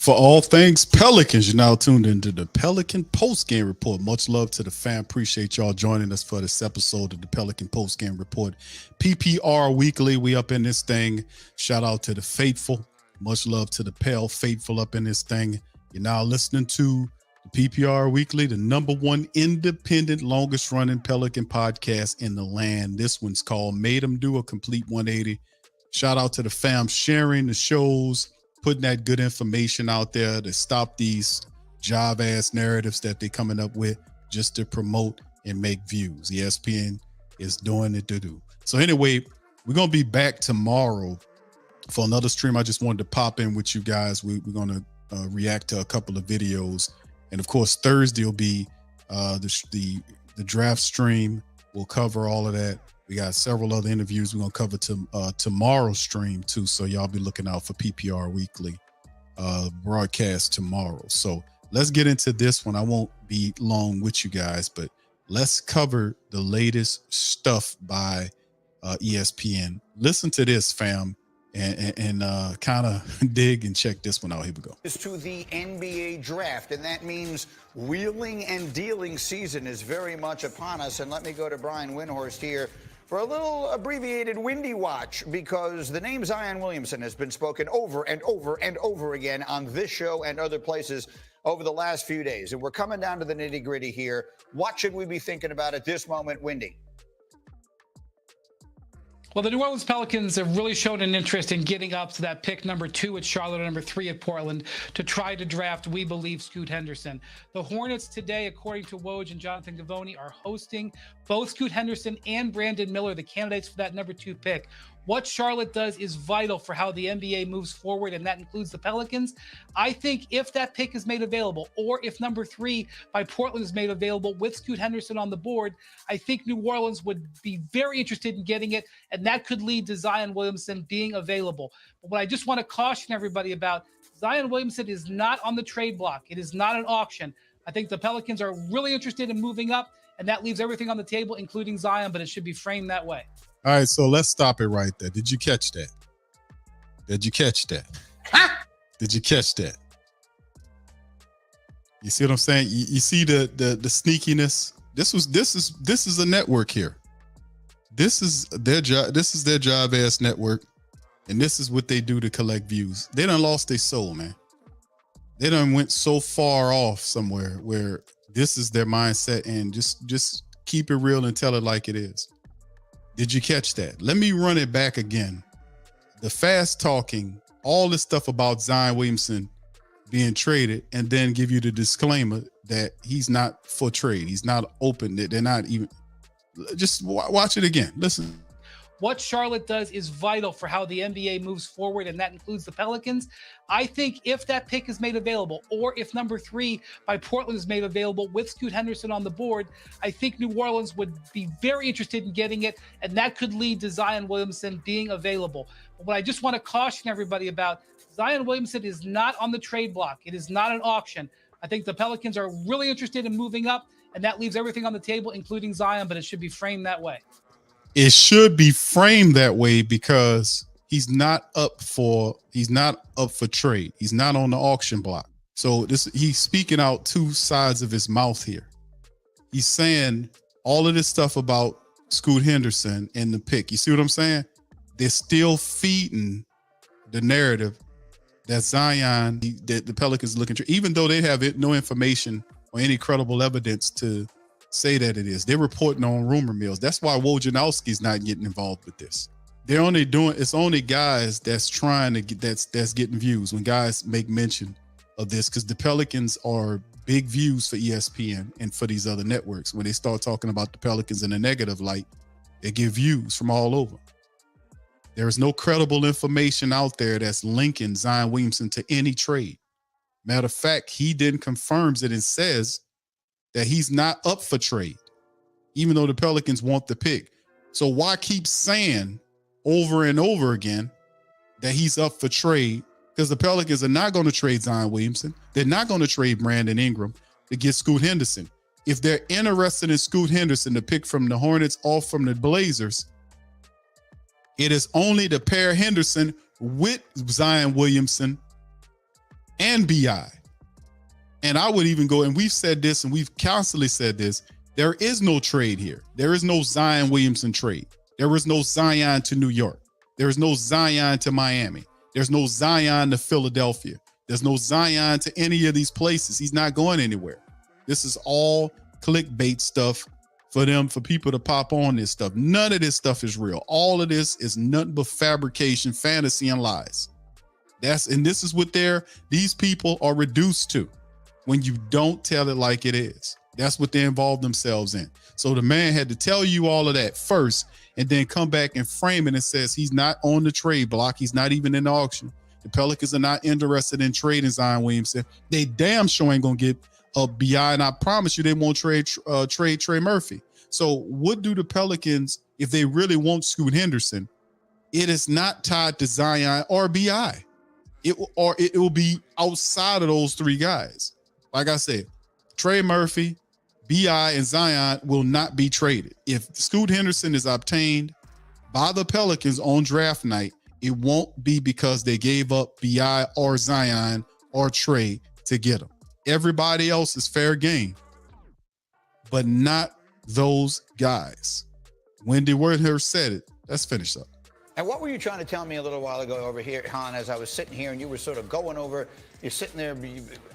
For all things Pelicans, you're now tuned into the Pelican Post-Game Report. Much love to the fam. Appreciate y'all joining us for this episode of the Pelican Post-Game Report. PPR Weekly, we up in this thing. Shout out to the faithful. Much love to the Pale faithful up in this thing. You're now listening to the PPR Weekly, the #1 independent, longest-running Pelican podcast in the land. This one's called Made 'Em Do a Complete 180. Shout out to the fam sharing the shows, putting that good information out there to stop these job-ass narratives that they're coming up with just to promote and make views. ESPN is doing it to do. So anyway, we're going to be back tomorrow for another stream. I just wanted to pop in with you guys. We're going to react to a couple of videos. And, of course, Thursday will be the draft stream. We'll cover all of that. We got several other interviews we're going to cover tomorrow's stream, too. So y'all be looking out for PPR Weekly broadcast tomorrow. So let's get into this one. I won't be long with you guys, but let's cover the latest stuff by ESPN. Listen to this, fam, and kind of dig and check this one out. Here we go. To the NBA draft, and that means wheeling and dealing season is very much upon us. And let me go to Brian Windhorst here for a little abbreviated Windy Watch, because the name Zion Williamson has been spoken over and over and over again on this show and other places over the last few days. And we're coming down to the nitty-gritty here. What should we be thinking about at this moment, Windy? Well, the New Orleans Pelicans have really shown an interest in getting up to that pick #2 at Charlotte or #3 at Portland to try to draft, we believe, Scoot Henderson. The Hornets today, according to Woj and Jonathan Givony, are hosting both Scoot Henderson and Brandon Miller, the candidates for that #2 pick. What Charlotte does is vital for how the NBA moves forward, and that includes the Pelicans. I think if that pick is made available, or if #3 by Portland is made available with Scoot Henderson on the board, I think New Orleans would be very interested in getting it, and that could lead to Zion Williamson being available. But what I just want to caution everybody about, Zion Williamson is not on the trade block. It is not an auction. I think the Pelicans are really interested in moving up, and that leaves everything on the table, including Zion, but it should be framed that way. All right, so let's stop it right there. Did you catch that? Did you catch that? Did you catch that? You see what I'm saying? You see the sneakiness. This is a network here. This is their job. This is their job ass network, and this is what they do to collect views. They done lost their soul, man. They done went so far off somewhere where this is their mindset, and just keep it real and tell it like it is. Did you catch that? Let me run it back again. The fast talking, all this stuff about Zion Williamson being traded, and then give you the disclaimer that he's not for trade. He's not open. They're not even. Just watch it again. Listen. What Charlotte does is vital for how the NBA moves forward, and that includes the Pelicans. I think if that pick is made available, or if #3 by Portland is made available with Scoot Henderson on the board, I think New Orleans would be very interested in getting it, and that could lead to Zion Williamson being available. But what I just want to caution everybody about, Zion Williamson is not on the trade block. It is not an auction. I think the Pelicans are really interested in moving up, and that leaves everything on the table, including Zion, but it should be framed that way. It should be framed that way because he's not up for trade. He's not on the auction block. So he's speaking out two sides of his mouth here. He's saying all of this stuff about Scoot Henderson and the pick. You see what I'm saying? They're still feeding the narrative that Zion, that the Pelicans looking to, even though they have no information or any credible evidence to say that it is. They're reporting on rumor mills. That's why Wojnarowski's not getting involved with this. They're only doing, it's only guys that's trying to get, that's getting views when guys make mention of this, because the Pelicans are big views for ESPN and for these other networks. When they start talking about the Pelicans in a negative light, they get views from all over. There is no credible information out there that's linking Zion Williamson to any trade. Matter of fact, he then confirms it and says that he's not up for trade, even though the Pelicans want the pick. So why keep saying over and over again that he's up for trade? Because the Pelicans are not going to trade Zion Williamson. They're not going to trade Brandon Ingram to get Scoot Henderson. If they're interested in Scoot Henderson, to pick from the Hornets or from the Blazers, it is only to pair Henderson with Zion Williamson and BI. And I would even go, and we've said this and we've constantly said this, there is no trade here. There is no Zion Williamson trade. There is no Zion to New York. There is no Zion to Miami. There's no Zion to Philadelphia. There's no Zion to any of these places. He's not going anywhere. This is all clickbait stuff for them, for people to pop on this stuff. None of this stuff is real. All of this is nothing but fabrication, fantasy, and lies. And this is what these people are reduced to when you don't tell it like it is. That's what they involve themselves in. So the man had to tell you all of that first and then come back and frame it and says he's not on the trade block. He's not even in the auction. The Pelicans are not interested in trading Zion Williamson. They damn sure ain't going to get a BI, and I promise you they won't trade Trey Murphy. So what do the Pelicans, if they really want Scoot Henderson, it is not tied to Zion or BI. It will be outside of those three guys. Like I said, Trey Murphy, BI, and Zion will not be traded. If Scoot Henderson is obtained by the Pelicans on draft night, it won't be because they gave up BI or Zion or Trey to get him. Everybody else is fair game, but not those guys. Wendy Wordhurst said it. Let's finish up. And what were you trying to tell me a little while ago over here, Han, as I was sitting here and you were sort of going over, you're sitting there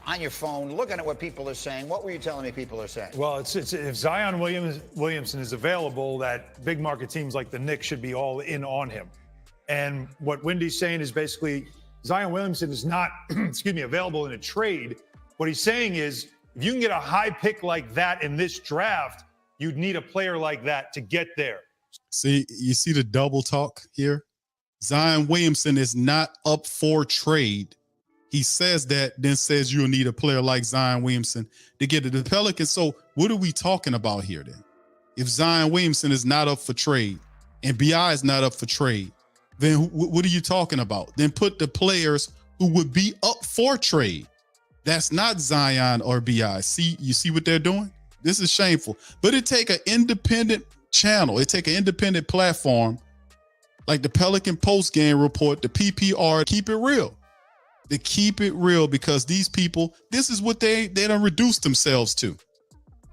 on your phone, looking at what people are saying. What were you telling me people are saying? Well, it's if Zion Williamson is available, that big market teams like the Knicks should be all in on him. And what Wendy's saying is basically Zion Williamson is not, available in a trade. What he's saying is if you can get a high pick like that in this draft, you'd need a player like that to get there. See, you see the double talk here? Zion Williamson is not up for trade. He says that, then says you'll need a player like Zion Williamson to get to the Pelicans. So what are we talking about here then? If Zion Williamson is not up for trade and BI is not up for trade, then what are you talking about? Then put the players who would be up for trade. That's not Zion or BI. You see what they're doing? This is shameful. But it take an independent channel. It take an independent platform like the Pelican post-game report, the PPR, keep it real. They keep it real because these people, this is what they done reduced themselves to.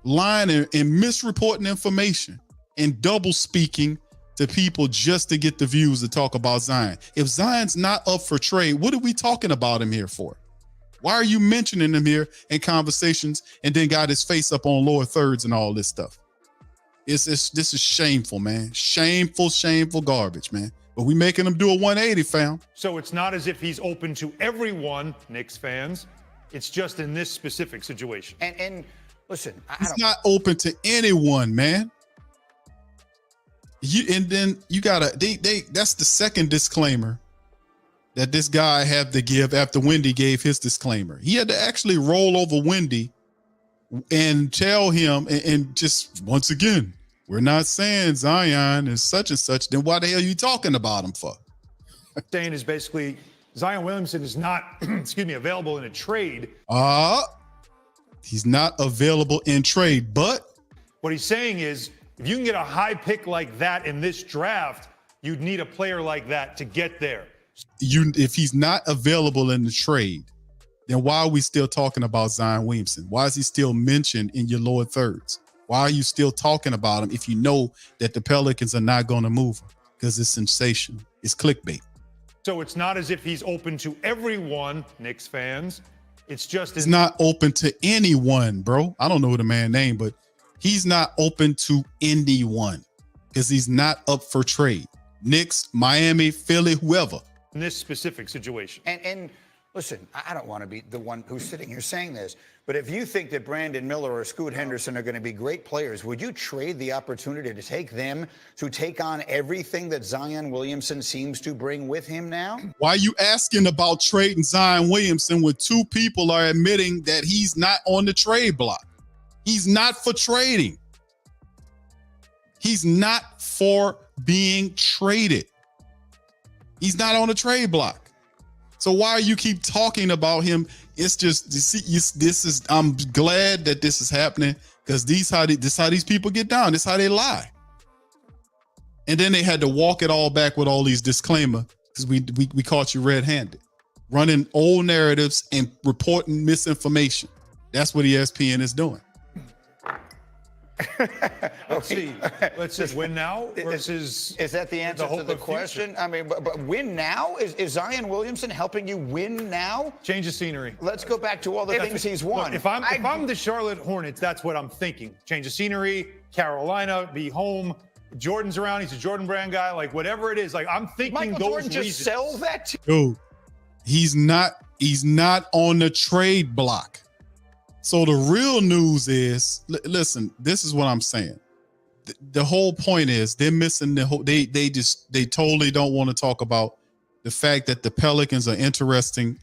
Lying and misreporting information and double speaking to people just to get the views to talk about Zion. If Zion's not up for trade, what are we talking about him here for? Why are you mentioning him here in conversations and then got his face up on lower thirds and all this stuff? This is shameful, man. Shameful garbage, man. But we making him do a 180, fam. So it's not as if he's open to everyone, Knicks fans. It's just in this specific situation. And listen, he's not open to anyone, man. And then you gotta that's the second disclaimer that this guy had to give after Wendy gave his disclaimer. He had to actually roll over Wendy and tell him, and just once again, we're not saying Zion is such and such. Then why the hell are you talking about him for? Saying is basically Zion Williamson is not, available in a trade. He's not available in trade, but what he's saying is if you can get a high pick like that in this draft, you'd need a player like that to get there. If he's not available in the trade, then why are we still talking about Zion Williamson? Why is he still mentioned in your lower thirds? Why are you still talking about him if you know that the Pelicans are not going to move him? Because it's sensational. It's clickbait. So it's not as if he's open to everyone, Knicks fans. It's just he's not open to anyone, bro. I don't know the man's name, but he's not open to anyone because he's not up for trade. Knicks, Miami, Philly, whoever. In this specific situation. And listen, I don't want to be the one who's sitting here saying this, but if you think that Brandon Miller or Scoot Henderson are going to be great players, would you trade the opportunity to take them to take on everything that Zion Williamson seems to bring with him now? Why are you asking about trading Zion Williamson when two people are admitting that he's not on the trade block? He's not for trading. He's not for being traded. He's not on the trade block. So why you keep talking about him? It's just, I'm glad that this is happening because this how these people get down. This is how they lie. And then they had to walk it all back with all these disclaimers because we caught you red-handed. running old narratives and reporting misinformation. That's what ESPN is doing. Let's see. Win now versus. Is that the answer to the question? Future. I mean, but win now? Is Zion Williamson helping you win now? Change the scenery. Let's go back to all the things he's won. Look, if I'm the Charlotte Hornets, that's what I'm thinking. Change the scenery. Carolina, be home. Jordan's around. He's a Jordan Brand guy. Like whatever it is. Like I'm thinking Michael those Jordan reasons. just sell that. Dude, he's not on the trade block. So the real news is, listen, this is what I'm saying. The whole point is they're missing the whole, they totally don't want to talk about the fact that the Pelicans are interested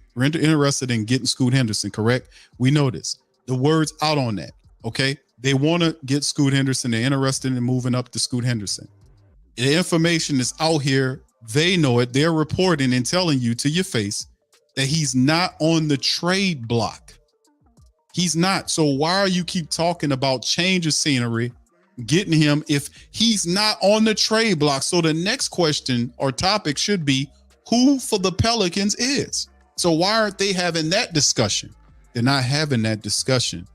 in getting Scoot Henderson, correct? We know this. The word's out on that, okay? They want to get Scoot Henderson. They're interested in moving up to Scoot Henderson. The information is out here. They know it. They're reporting and telling you to your face that he's not on the trade block. He's not. So why are you keep talking about change of scenery, getting him if he's not on the trade block? So the next question or topic should be who for the Pelicans is. So why aren't they having that discussion? They're not having that discussion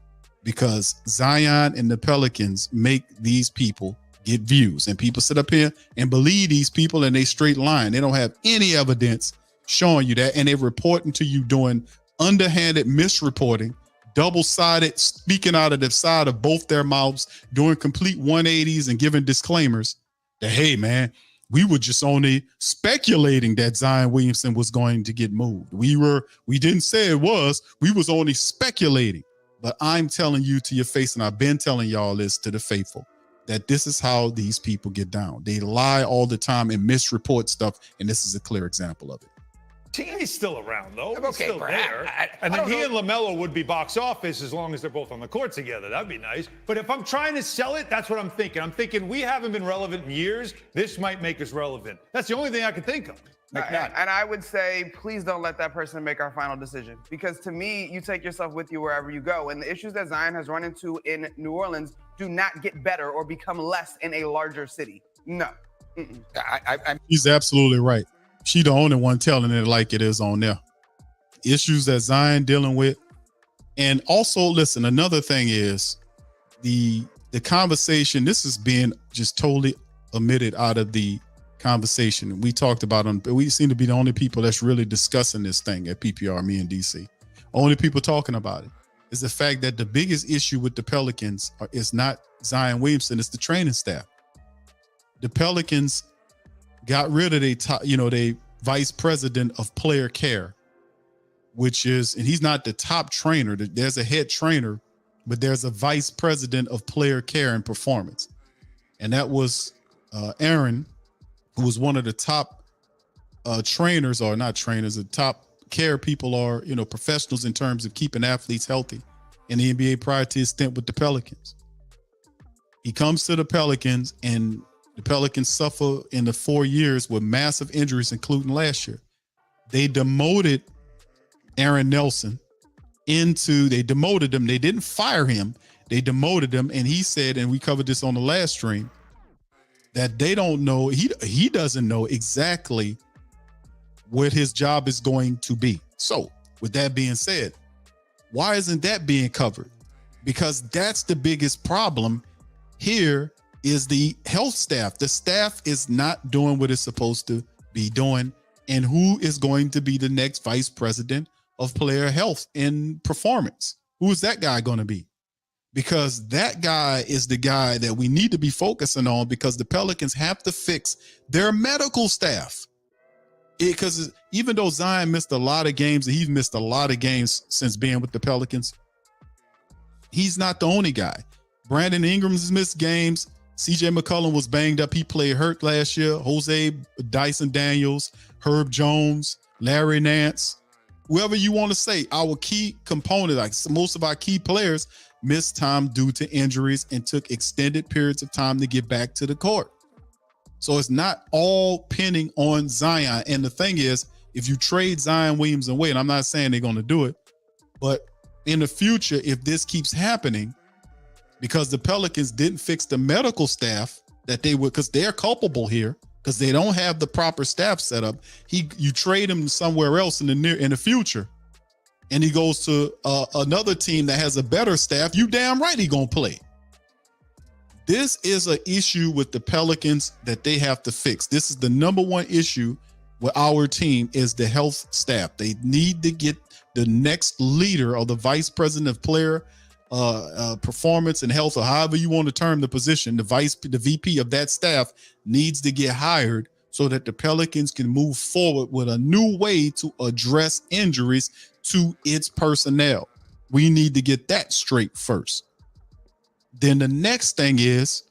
because Zion and the Pelicans make these people get views, and people sit up here and believe these people in a straight line. They don't have any evidence showing you that, and they're reporting to you doing underhanded misreporting, double-sided, speaking out of the side of both their mouths, doing complete 180s and giving disclaimers that, hey, man, we were just only speculating that Zion Williamson was going to get moved. We didn't say it was. We was only speculating. But I'm telling you to your face, and I've been telling y'all this to the faithful, that this is how these people get down. They lie all the time and misreport stuff, and this is a clear example of it. He's still around, though. Okay, He's still there. And then he and LaMelo would be box office as long as they're both on the court together. That'd be nice. But if I'm trying to sell it, that's what I'm thinking. I'm thinking we haven't been relevant in years. This might make us relevant. That's the only thing I can think of. And I would say, please don't let that person make our final decision. Because to me, you take yourself with you wherever you go. And the issues that Zion has run into in New Orleans do not get better or become less in a larger city. No. He's absolutely right. She the only one telling it like it is on there. Issues that Zion dealing with. And also, listen, another thing is the conversation, this is being just totally omitted out of the conversation. We talked about them, but we seem to be the only people that's really discussing this thing at PPR, me and DC. Only people talking about it is the fact that the biggest issue with the Pelicans is not Zion Williamson, it's the training staff. The Pelicans got rid of their vice president of player care, which is, and he's not the top trainer. There's a head trainer, but there's a vice president of player care and performance. And that was Aaron, who was one of the top trainers, or not trainers, the top care people, or, professionals in terms of keeping athletes healthy in the NBA prior to his stint with the Pelicans. He comes to the Pelicans, and the Pelicans suffer in the 4 years with massive injuries, including last year. They demoted Aaron Nelson they demoted him. They didn't fire him. They demoted him. And he said, and we covered this on the last stream, that they don't know, he doesn't know exactly what his job is going to be. So with that being said, why isn't that being covered? Because that's the biggest problem here is the health staff. The staff is not doing what it's supposed to be doing. And who is going to be the next vice president of player health and performance? Who is that guy going to be? Because that guy is the guy that we need to be focusing on, because the Pelicans have to fix their medical staff. Because even though Zion missed a lot of games, and he's missed a lot of games since being with the Pelicans, he's not the only guy. Brandon Ingram has missed games. CJ McCollum was banged up. He played hurt last year. Jose Dyson Daniels, Herb Jones, Larry Nance, whoever you want to say, our key component, like most of our key players, missed time due to injuries and took extended periods of time to get back to the court. So it's not all pinning on Zion. And the thing is, if you trade Zion Williamson away, and I'm not saying they're going to do it, but in the future, if this keeps happening, because the Pelicans didn't fix the medical staff that they would, because they're culpable here, because they don't have the proper staff set up. You trade him somewhere else in the future, and he goes to another team that has a better staff. You damn right he gonna play. This is an issue with the Pelicans that they have to fix. This is the number one issue with our team is the health staff. They need to get the next leader or the vice president of player performance and health, or however you want to term the position. The VP of that staff needs to get hired so that the Pelicans can move forward with a new way to address injuries to its personnel. We need to get that straight first. Then the next thing is,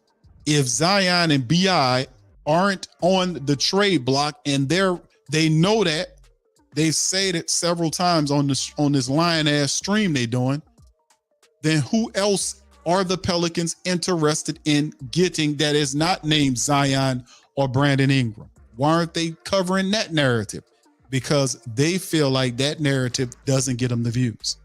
if Zion and BI aren't on the trade block, and they know that, they've said it several times on this lying ass stream they doing, then who else are the Pelicans interested in getting that is not named Zion or Brandon Ingram? Why aren't they covering that narrative? Because they feel like that narrative doesn't get them the views,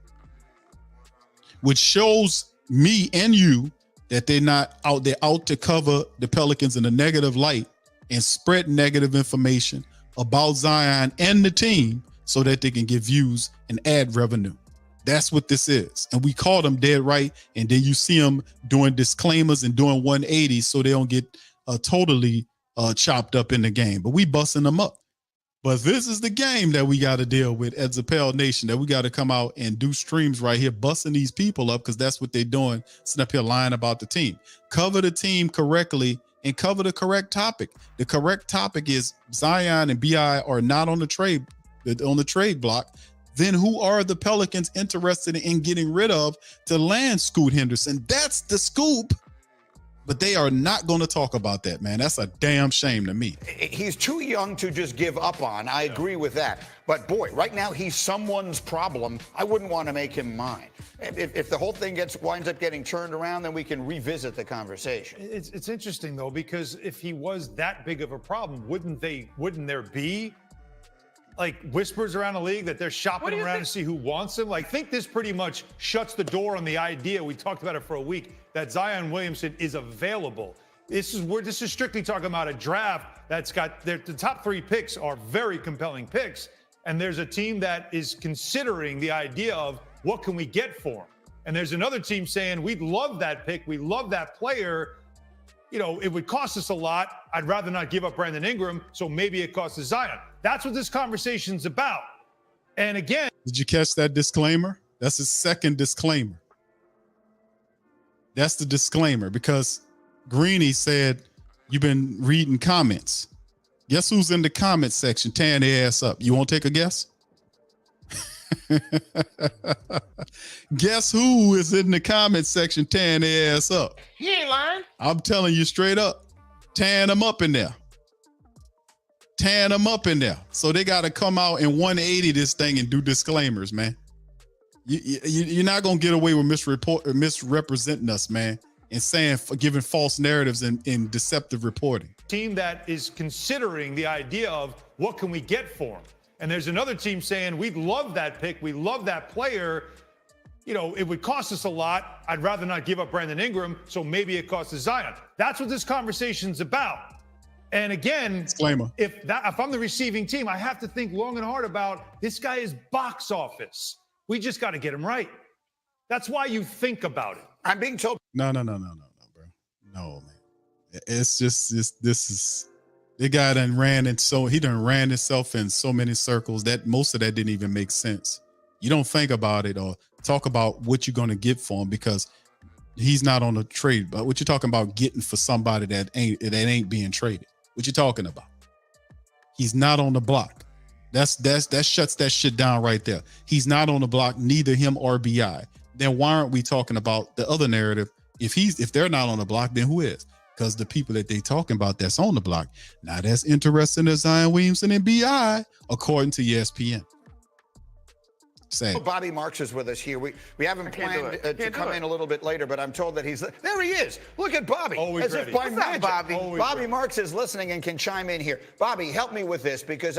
which shows me and you that they're not out there out to cover the Pelicans in a negative light and spread negative information about Zion and the team so that they can get views and ad revenue. That's what this is. And we call them dead right. And then you see them doing disclaimers and doing 180s so they don't get totally chopped up in the game. But we busting them up. But this is the game that we got to deal with as a Pel Nation, that we got to come out and do streams right here, busting these people up, because that's what they're doing, sitting up here lying about the team. Cover the team correctly and cover the correct topic. The correct topic is Zion and BI are not on the trade block. Then who are the Pelicans interested in getting rid of to land Scoot Henderson? That's the scoop. But they are not going to talk about that, man. That's a damn shame to me. He's too young to just give up on. I agree with that. But boy, right now he's someone's problem. I wouldn't want to make him mine. If the whole thing winds up getting turned around, then we can revisit the conversation. It's interesting though, because if he was that big of a problem, wouldn't there be like whispers around the league that they're shopping around to see who wants him? Like, I think this pretty much shuts the door on the idea, we talked about it for a week, that Zion Williamson is available. This is strictly talking about a draft that's got the top 3 picks are very compelling picks. And there's a team that is considering the idea of what can we get for him? And there's another team saying, we'd love that pick. We love that player. You know, it would cost us a lot. I'd rather not give up Brandon Ingram, so maybe it costs us Zion. That's what this conversation's about. And again, did you catch that disclaimer? That's his second disclaimer. That's the disclaimer, because Greeny said, you've been reading comments. Guess who's in the comment section tearing their ass up? You want to take a guess? Guess who is in the comment section tearing their ass up? He ain't lying. I'm telling you straight up, tearing them up in there. Tearing them up in there. So they got to come out and 180 this thing and do disclaimers, man. You're not going to get away with misrepresenting us, man, and giving false narratives and deceptive reporting. Team that is considering the idea of what can we get for him? And there's another team saying, we'd love that pick. We love that player. You know, it would cost us a lot. I'd rather not give up Brandon Ingram, so maybe it costs us Zion. That's what this conversation's about. And again, disclaimer. If I'm the receiving team, I have to think long and hard about this guy is box office. We just got to get him right. That's why you think about it. I'm being told. No, bro. No, man. It's just this is the guy done ran himself in so many circles that most of that didn't even make sense. You don't think about it or talk about what you're going to get for him, because he's not on the trade. But what you're talking about getting for somebody that ain't being traded? What you talking about? He's not on the block. That shuts that shit down right there. He's not on the block, neither him or BI. Then why aren't we talking about the other narrative? If they're not on the block, then who is? Because the people that they talking about that's on the block, now that's interesting as Zion Williamson and BI, according to ESPN. Sad. Bobby Marks is with us here. We haven't planned to come in a little bit later, but I'm told that there he is. Look at Bobby. Always as ready. If by What's up, magic. Bobby? Bobby Marks is listening and can chime in here. Bobby, help me with this, because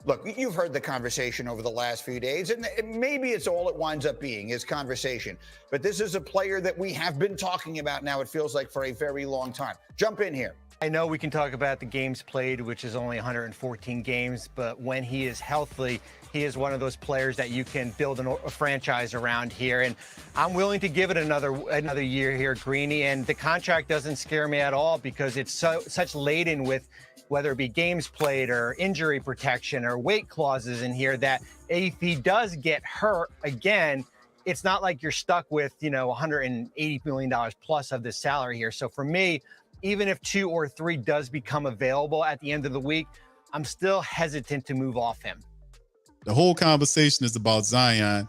look, you've heard the conversation over the last few days, and maybe it's all it winds up being is conversation. But this is a player that we have been talking about now, it feels like, for a very long time. Jump in here. I know we can talk about the games played, which is only 114 games, but when he is healthy, he is one of those players that you can build a franchise around here. And I'm willing to give it another year here, Greeny. And the contract doesn't scare me at all because it's such laden with whether it be games played or injury protection or weight clauses in here that if he does get hurt again, it's not like you're stuck with, $180 million plus of this salary here. So for me, even if 2 or 3 does become available at the end of the week, I'm still hesitant to move off him. The whole conversation is about Zion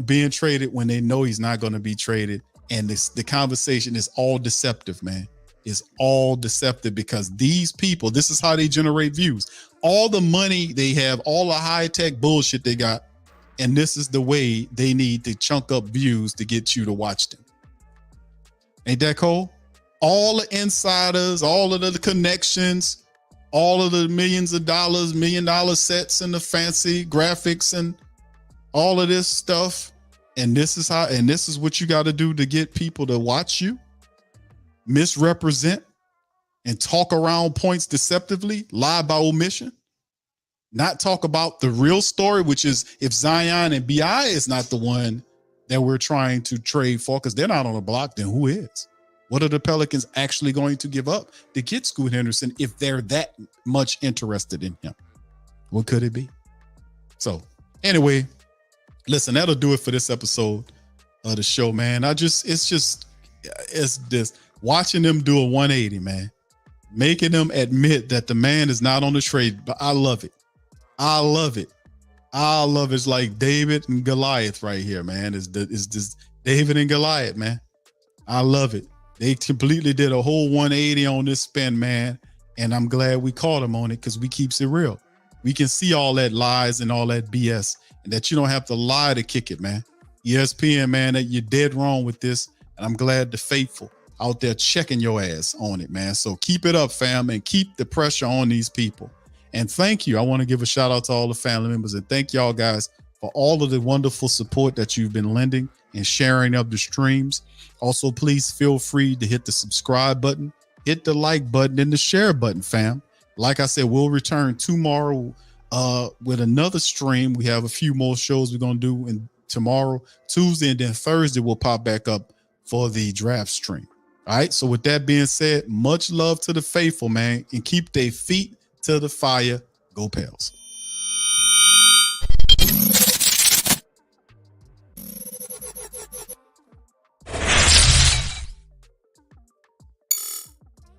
being traded when they know he's not going to be traded. And the conversation is all deceptive, man. It's all deceptive because these people, this is how they generate views. All the money they have, all the high-tech bullshit they got, and this is the way they need to chunk up views to get you to watch them. Ain't that cool? All the insiders, all of the connections, all of the millions of dollars, $1 million sets and the fancy graphics and all of this stuff. And this is what you got to do to get people to watch you, misrepresent and talk around points deceptively, lie by omission, not talk about the real story, which is if Zion and BI is not the one that we're trying to trade for, because they're not on the block, then who is? What are the Pelicans actually going to give up to get Scoot Henderson if they're that much interested in him? What could it be? So anyway, listen, that'll do it for this episode of the show, man. It's this watching them do a 180, man, making them admit that the man is not on the trade. But I love it. I love it. It's like David and Goliath right here, man. It's this David and Goliath, man. I love it. They completely did a whole 180 on this spin, man. And I'm glad we caught them on it because we keeps it real. We can see all that lies and all that BS and that you don't have to lie to kick it, man. ESPN, man, that you're dead wrong with this. And I'm glad the faithful out there checking your ass on it, man. So keep it up, fam, and keep the pressure on these people. And thank you. I want to give a shout out to all the family members and thank y'all guys for all of the wonderful support that you've been lending and sharing of the streams. Also, please feel free to hit the subscribe button, hit the like button, and the share button, fam. Like I said, we'll return tomorrow with another stream. We have a few more shows we're going to do tomorrow, Tuesday, and then Thursday we'll pop back up for the draft stream. All right. So with that being said, much love to the faithful, man, and keep their feet to the fire. Go Pels.